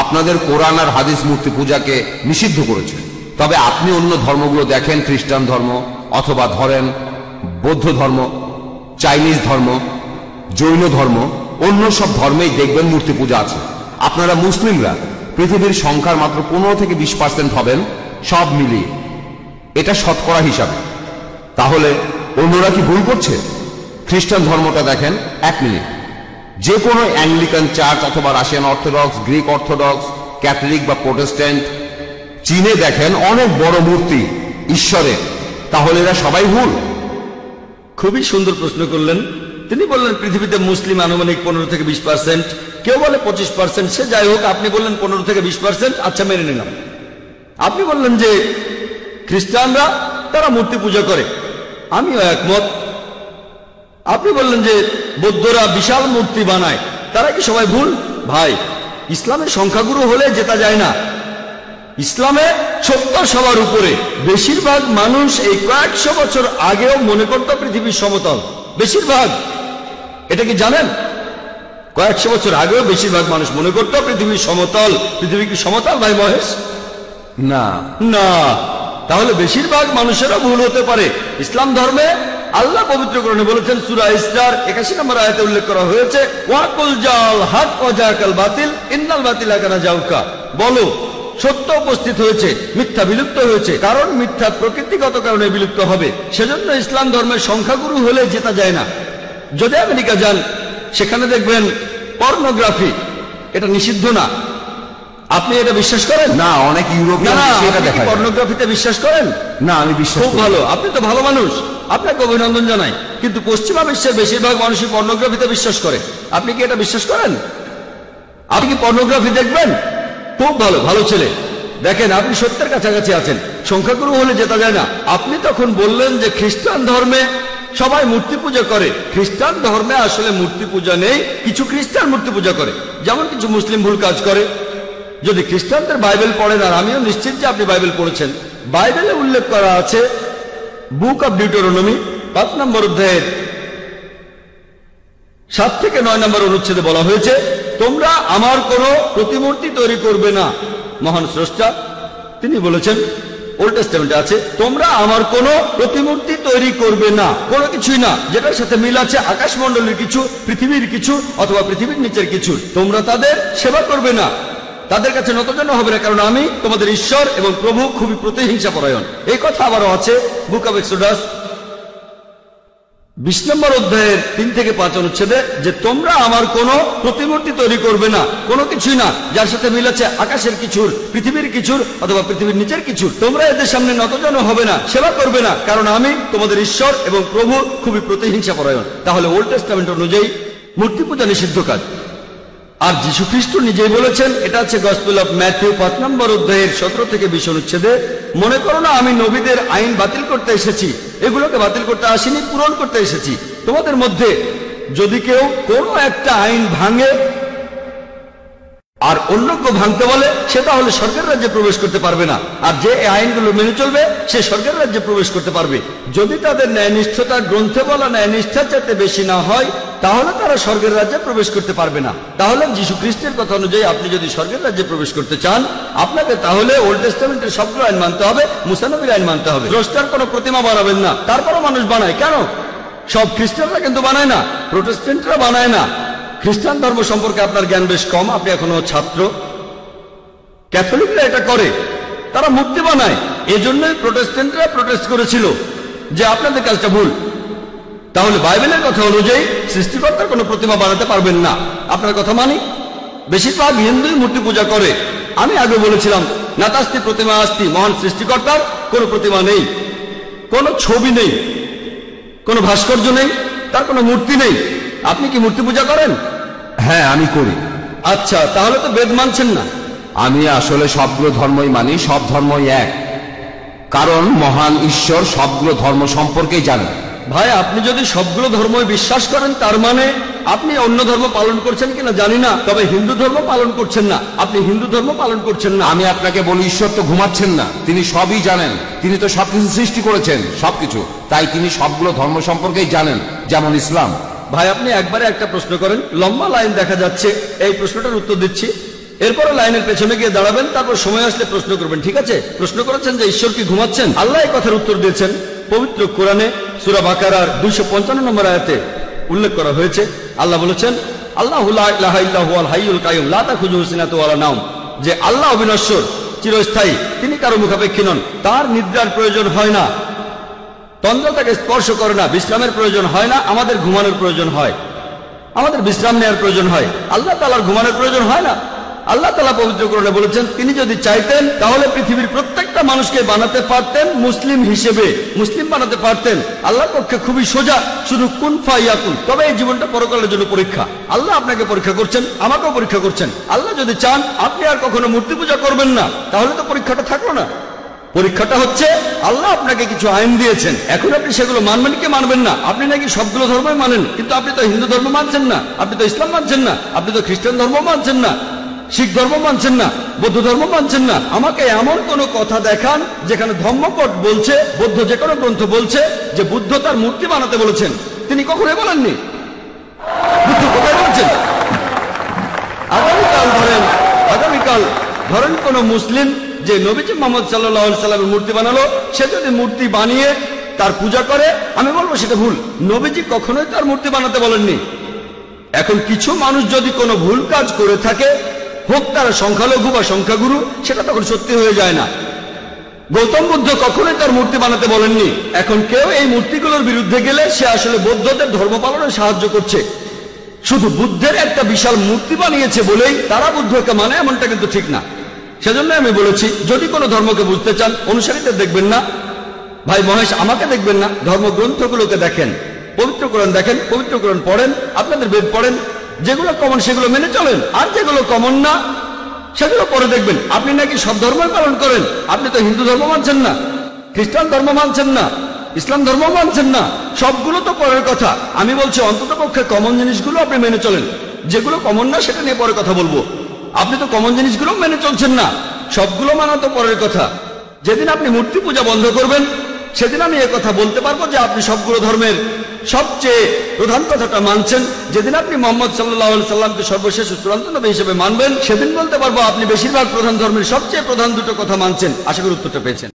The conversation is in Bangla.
আপনাদের কোরআন আর হাদিস মূর্তি পূজাকে নিষিদ্ধ করেছে। তবে আপনি অন্য ধর্মগুলো দেখেন, খ্রিস্টান ধর্ম অথবা ধরেন বৌদ্ধ ধর্ম, চাইনিজ ধর্ম, জৈন ধর্ম, অন্য সব ধর্মেই দেখবেন মূর্তি পূজা আছে। আপনারা মুসলিমরা পৃথিবীর সংখ্যার মাত্র 15 থেকে 20% হবেন সব মিলিয়ে, এটা শতকরা হিসাবে। তাহলে অন্যরা কি ভুল করছে? খ্রিস্টান ধর্মটা দেখেন, 1 মিনিট, যে কোনো অ্যাংলিকান চার্চ অথবা Russian orthodox, Greek orthodox, Catholic বা প্রোটেস্ট্যান্ট, চীনে দেখেন অনেক বড় মূর্তি ঈশ্বরের। তাহলে এরা সবাই ভুল? খুবই সুন্দর প্রশ্ন করলেন। তিনি বললেন পৃথিবীতে মুসলিম আনুমানিক 15 থেকে 20%, কেউ বলে 25%, সে যাই হোক, আপনি বললেন 15 থেকে 20%, আচ্ছা মেনে নিলাম। আপনি বললেন যে খ্রিস্টানরা তারা মূর্তি পূজা করে, আমিও একমত। আপনি বললেন যে বৌদ্ধরা বিশাল মূর্তি বানায়, তারা কি সবাই ভুল? ভাই, ইসলামের সংখ্যাগুরু হলে জেতা যায় না। ইসলামে সত্য সবার উপরে। বেশিরভাগ মানুষ এই কয়েকশো বছর আগেও মনে করত পৃথিবীর সমতল, বেশিরভাগ। এটা কি জানেন? কয়েকশো বছর আগেও বেশিরভাগ মানুষ মনে করত পৃথিবীর সমতল। পৃথিবী কি সমতল ভাই মহেশ? না না। তাহলে বেশিরভাগ মানুষেরও ভুল হতে পারে। ইসলাম ধর্মে আল্লাহ পবিত্র কোরআনে বলেছেন, সূরা ইসরার 81 নম্বর আয়াতে উল্লেখ করা হয়েছে, ওয়াকুল জাল হক ওয়া জাকাল বাতিল ইন্নাল বাতিলা কানা জাউকা। বলো, সত্য উপস্থিত হয়েছে, মিথ্যা বিলুপ্ত হয়েছে, কারণ মিথ্যা প্রকৃতিগত কারণে বিলুপ্ত হবে। সেজন্য ইসলাম ধর্মের সংখ্যাগুরু হলে জেতা যায় না। যদি আমেরিকা যান, সেখানে দেখবেন পর্নোগ্রাফি, এটা নিষিদ্ধ না। আপনি এটা বিশ্বাস করেন? না, অনেক ইউরোপিয়ান পর্নোগ্রাফিতে বিশ্বাস করেন? না, আমি বিশ্বাস খুব ভালো, আপনি তো ভালো মানুষ, আপনাকে অভিনন্দন জানাই। কিন্তু পশ্চিমা বিশ্বের বেশিরভাগ মানুষই পর্নোগ্রাফিতে বিশ্বাস করে। আপনি কি এটা বিশ্বাস করেন? আপনি কি পর্নোগ্রাফি দেখবেন? খুব ভালো, ভালো ছেলে। দেখেন, আপনি সত্যের কাছাকাছি আছেন। সংখ্যাগুরু হলে জেতা যায় না। আপনি তখন বললেন যে খ্রিস্টান ধর্মে সবাই মূর্তি পূজা করে। খ্রিস্টান ধর্মে আসলে মূর্তি পূজা নেই, কিছু খ্রিস্টান মূর্তি পূজা করে, যেমন কিছু মুসলিম ভুল কাজ করে। যদি খ্রিস্টানদের বাইবেল পড়েন, আর আমিও নিশ্চিত যে আপনি বাইবেল পড়েছেন, বাইবেলে উল্লেখ করা আছে, বুক অব ডিউটেরোনমি 5 নম্বর অধ্যায়ের 7 থেকে 9 নম্বর অনুচ্ছেদে বলা হয়েছে, তোমরা আমার কোনো প্রতিমূর্তি তৈরি করবে না। মহান স্রষ্টা তিনি বলেছেন, ওল্ড টেস্টামেন্টে আছে, তোমরা আমার কোনো প্রতিমূর্তি তৈরি করবে না, কোনো কিছুই না যেটার সাথে মিল আছে আকাশমণ্ডলের কিছু, পৃথিবীর কিছু, অথবা পৃথিবীর নিচের কিছু। তোমরা তাদের সেবা করবে না, তাদের কাছে নতজানু হবে না, কারণ আমি তোমাদের ঈশ্বর এবং প্রভু খুবই প্রতিহিংসা পরায়ণ। এই কথা আবারও আছে বুক অব এক্সোডাস 20 নম্বর অধ্যায়ের 3 থেকে 5 অনুচ্ছেদে, যে তোমরা আমার কোনো প্রতিমূর্তি তৈরি করবে না, কোনো কিছুই না যার সাথে মিল আছে আকাশের কিছুর, পৃথিবীর কিছুর, অথবা পৃথিবীর নিচের কিছুর। তোমরা এদের সামনে নতজানু হবে না, সেবা করবে না, কারণ আমি তোমাদের ঈশ্বর এবং প্রভু খুবই প্রতিহিংসা পরায়ণ। তাহলে ওল্ড টেস্টামেন্ট অনুযায়ী মূর্তি পূজা নিষিদ্ধ কাজ। আর যীশু খ্রিস্ট নিজেই বলেছেন, এটা আছে গসপেল অফ ম্যাথিউ 5 নম্বর অধ্যায়ের 17 থেকে 20 অনুচ্ছেদে, মনে করো না আমি নবীদের আইন বাতিল করতে এসেছি, এগুলোকে বাতিল করতে আসিনি, পূরণ করতে এসেছি। তোমাদের মধ্যে যদি কেউ কোনো একটা আইন ভাঙে আর অন্য কেউ ভাঙতে বলে, সে তাহলে স্বর্গের রাজ্যে প্রবেশ করতে পারবে না। আর যে এই আইনগুলো মেনে চলবে, সে স্বর্গের রাজ্যে প্রবেশ করতে পারবে। যদি তাদের ন্যায়নিষ্ঠতা গ্রন্থে বলা ন্যায়নিষ্ঠার চাইতে বেশি না হয়, তাহলে তারা স্বর্গের রাজ্যে প্রবেশ করতে পারবে না। তাহলে যীশু খ্রিস্টের কথা অনুযায়ী আপনি যদি স্বর্গের রাজ্যে প্রবেশ করতে চান, আপনাকে তাহলে ওল্ড টেস্টামেন্টের সবগুলো আইন মানতে হবে, মুসা নবীর আইন মানতে হবে। স্রষ্টার কোনো প্রতিমা বানাবেন না। তারপরও মানুষ বানায়, কেন? সব খ্রিস্টানরা কিন্তু বানায় না, প্রোটেস্ট্যান্টরা বানায় না। খ্রিস্টান ধর্ম সম্পর্কে আপনার জ্ঞান বেশ কম, আপনি এখনো ছাত্র। ক্যাথলিকরা এটা করে, তারা মূর্তি বানায়। এজন্যই প্রোটেস্ট্যান্টরা প্রোটেস্ট করেছিল যে আপনাদের কাজটা ভুল। তাহলে বাইবেলের কথা অনুযায়ী সৃষ্টিকর্তার কোনো প্রতিমা বানাতে পারবেন না। আপনার কথা মানি। বেশিরভাগ হিন্দুই মূর্তি পূজা করে। আমি আগে বলেছিলাম, নাতাস্তি প্রতিমা আস্তি, মহান সৃষ্টিকর্তার কোনো প্রতিমা নেই, কোনো ছবি নেই, কোনো ভাস্কর্য নেই, তার কোনো মূর্তি নেই। আপনি কি মূর্তি পূজা করেন? হ্যাঁ, আমি করি। আচ্ছা, তাহলে তো বেদ মানছেন না। আমি আসলে সবগুলো ধর্মই মানি, সব ধর্মই এক, কারণ মহান ঈশ্বর সবগুলো ধর্ম সম্পর্কেই জানেন। ভাই, আপনি যদি সবগুলো ধর্মই বিশ্বাস করেন, তার মানে আপনি অন্য ধর্ম পালন করছেন কিনা জানি না, তবে হিন্দু ধর্ম পালন করছেন না। আপনি হিন্দু ধর্ম পালন করছেন না। আমি আপনাকে বলি, ঈশ্বর তো ঘুমাচ্ছেন না, তিনি সবই জানেন। তিনি তো সবকিছু সৃষ্টি করেছেন, সবকিছু। তাই তিনি সবগুলো ধর্ম সম্পর্কেই জানেন, যেমন ইসলাম। ভাই, আপনি একবারে একটা প্রশ্ন করেন, লম্বা লাইন দেখা যাচ্ছে। এই প্রশ্নটার উত্তর দিচ্ছি। এরপরে লাইনের পেছনে গিয়ে দাঁড়াবেন, তারপর সময় আসলে প্রশ্ন করবেন। ঠিক আছে? প্রশ্ন করেছেন যে ঈশ্বর কি ঘুমাচ্ছেন? আল্লাহ এই কথার উত্তর দিয়েছেন পবিত্র কোরআনে সূরা বাকারার 255 নম্বর আয়াতে উল্লেখ করা হয়েছে। আল্লাহ বলেছেন, আল্লাহু লা ইলাহা ইল্লা হুয়াল হাইয়ুল কাইয়ুম লা তাখুযুহু সিনাতুন ওয়ালা নাওম, যে আল্লাহ অবিনশ্বর, চিরস্থায়ী, তিনি কারো মুখাপেক্ষী নন, তার নিদ্রার প্রয়োজন হয় না, তন্দ্রা তাকে স্পর্শ করে না, বিশ্রামের প্রয়োজন হয় না। আমাদের ঘুমানোর প্রয়োজন হয়, আমাদের বিশ্রাম নেওয়ার প্রয়োজন হয়, আল্লাহ তাআলার ঘুমানোর প্রয়োজন হয় না। আল্লাহ তাআলা পবিত্র কোরআনে বলেছেন, তিনি যদি চাইতেন তাহলে পৃথিবীর প্রত্যেকটা মানুষকে বানাতে পারতেন মুসলিম হিসেবে, মুসলিম বানাতে পারতেন। আল্লাহর পক্ষে খুবই সোজা, শুধু কুন ফায়াকুন। তবে এই জীবনটা পরকালের জন্য পরীক্ষা। আল্লাহ আপনাকে পরীক্ষা করছেন, আমাকেও পরীক্ষা করছেন। আল্লাহ যদি চান আপনি আর কখনো মূর্তি পূজা করবেন না, তাহলে তো পরীক্ষাটা থাকলো না। পরীক্ষাটা হচ্ছে আল্লাহ আপনাকে কিছু আইন দিয়েছেন, এখন আপনি সেগুলো মানবেন কি মানবেন না। আপনি নাকি সবগুলো ধর্মই মানেন, কিন্তু আপনি তো হিন্দু ধর্ম মানছেন না, আপনি তো ইসলাম মানছেন না, আপনি তো খ্রিস্টান ধর্ম মানছেন না, শিখ ধর্ম মানছেন না, বৌদ্ধ ধর্ম মানছেন না। আমাকে এমন কোন কথা দেখান যেখানে ধর্মপট বলছে, বৌদ্ধ যে কোনো গ্রন্থ বলছে যে বুদ্ধ তার মূর্তি বানাতে বলেছেন। তিনি কখনোই বলেননি। বুদ্ধ কোথায় বলছেন? আগামীকাল ধরেন কোন মুসলিম যে নবীজি মুহাম্মদ সাল্লাল্লাহু আলাইহি সাল্লামের মূর্তি বানালো, সে যদি মূর্তি বানিয়ে তার পূজা করে, আমি বলবো সেটা ভুল। নবীজি কখনোই তার মূর্তি বানাতে বলেননি। এখন কিছু মানুষ যদি কোনো ভুল কাজ করে থাকে, হোক তারা সংখ্যালঘু বা সংখ্যাগুরু, সেটা তখন সত্যি হয়ে যায় না। গৌতম বুদ্ধ কখনোই তার মূর্তি বানাতে বলেননি। এখন কেউ এই মূর্তিগুলোর বিরুদ্ধে গেলে সে আসলে বৌদ্ধদের ধর্ম পালনে সাহায্য করছে। শুধু বুদ্ধের একটা বিশাল মূর্তি বানিয়েছে বলেই তারা বুদ্ধকে মানে, এমনটা কিন্তু ঠিক না। সেজন্য আমি বলেছি, যদি কোনো ধর্মকে বুঝতে চান, অনুসারীদের দেখবেন না, ভাই মহেশ আমাকে দেখবেন না, ধর্মগ্রন্থগুলোকে দেখেন, পবিত্র কোরআন দেখেন, পবিত্র কোরআন পড়েন, আপনাদের বেদ পড়েন, যেগুলো কমন সেগুলো মেনে চলেন, আর যেগুলো কমন না সেগুলো পরে দেখবেন। আপনি নাকি সব ধর্মই পালন করেন, আপনি তো হিন্দু ধর্ম মানছেন না, খ্রিস্টান ধর্ম মানছেন না, ইসলাম ধর্ম মানছেন না, সবগুলো তো পরের কথা। আমি বলছি অন্তত পক্ষে কমন জিনিসগুলো আপনি মেনে চলেন, যেগুলো কমন না সেটা নিয়ে পরে কথা বলবো। আপনি তো কমন জিনিসগুলো মেনে চলছেন না, সবগুলো মানা তো পরের কথা। যেদিন আপনি মূর্তি পূজা বন্ধ করবেন, সেদিন আমি কথা বলতে পারবো যে আপনি সবগুলো ধর্মের সবচেয়ে প্রধান কথাটা মানছেন। যেদিন আপনি মুহাম্মদ সাল্লাল্লাহু আলাইহি সাল্লামকে সর্বশেষ চূড়ান্ত নবী হিসেবে মানবেন, সেদিন বলতে পারবো আপনি বেশিরভাগ প্রধান ধর্মের সবচেয়ে প্রধান দুটো কথা মানছেন। আশা করি উত্তরটা পেয়েছেন।